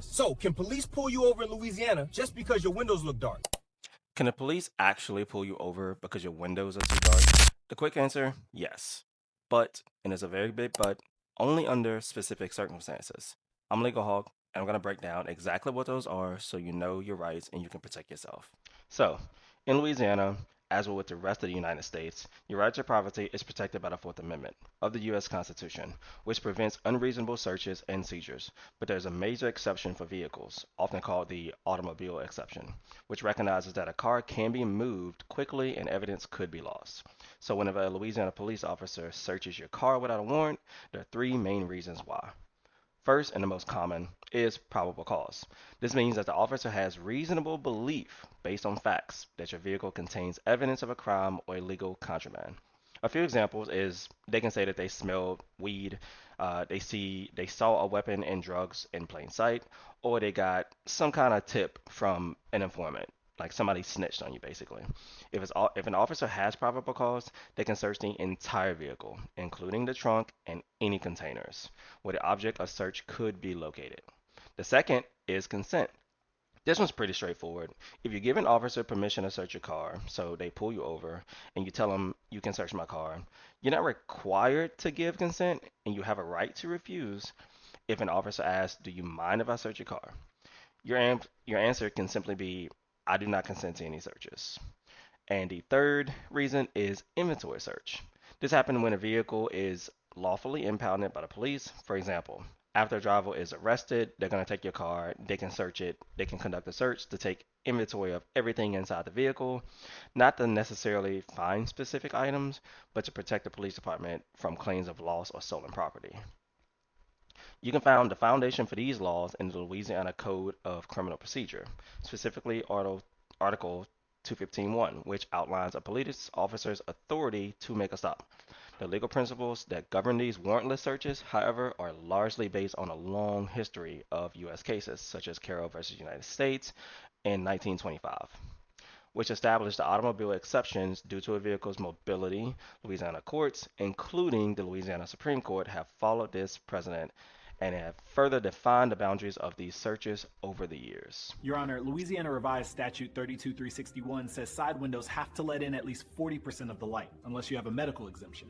So, can police pull you over in Louisiana just because your windows look dark? Can the police actually pull you over because your windows are too dark? The quick answer, yes. But, and it's a very big but, only under specific circumstances. I'm Legal Hawk, and I'm going to break down exactly what those are so you know your rights and you can protect yourself. So, in Louisiana, as well with the rest of the United States, your right to privacy is protected by the Fourth Amendment of the U.S. Constitution, which prevents unreasonable searches and seizures. But there's a major exception for vehicles, often called the automobile exception, which recognizes that a car can be moved quickly and evidence could be lost. So, whenever a Louisiana police officer searches your car without a warrant, there are three main reasons why. First, and the most common, is probable cause. This means that the officer has reasonable belief, based on facts, that your vehicle contains evidence of a crime or illegal contraband. A few examples is they can say that they smelled weed, they saw a weapon and drugs in plain sight, or they got some kind of tip from an informant, like somebody snitched on you basically. If an officer has probable cause, they can search the entire vehicle, including the trunk and any containers where the object of search could be located. The second is consent. This one's pretty straightforward. If you give an officer permission to search your car, so they pull you over and you tell them you can search my car, you're not required to give consent and you have a right to refuse if an officer asks, "Do you mind if I search your car?" Your answer can simply be, "I do not consent to any searches." And the third reason is inventory search. This happens when a vehicle is lawfully impounded by the police. For example, after a driver is arrested, they're going to take your car, they can search it, they can conduct a search to take inventory of everything inside the vehicle, not to necessarily find specific items, but to protect the police department from claims of lost or stolen property. You can find the foundation for these laws in the Louisiana Code of Criminal Procedure, specifically Article 215.1, which outlines a police officer's authority to make a stop. The legal principles that govern these warrantless searches, however, are largely based on a long history of U.S. cases, such as Carroll versus United States in 1925, which established the automobile exceptions due to a vehicle's mobility. Louisiana courts, including the Louisiana Supreme Court, have followed this precedent and have further defined the boundaries of these searches over the years. Your Honor, Louisiana Revised Statute 32361 says side windows have to let in at least 40% of the light, unless you have a medical exemption.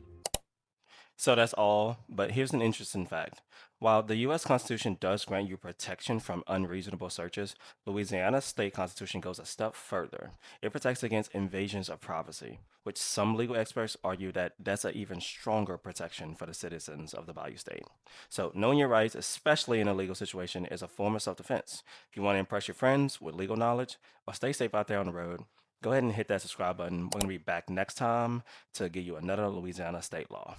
So that's all, but here's an interesting fact. While the US Constitution does grant you protection from unreasonable searches, Louisiana's state constitution goes a step further. It protects against invasions of privacy, which some legal experts argue that that's an even stronger protection for the citizens of the Bayou State. So knowing your rights, especially in a legal situation, is a form of self-defense. If you want to impress your friends with legal knowledge or stay safe out there on the road, go ahead and hit that subscribe button. We're going to be back next time to give you another Louisiana state law.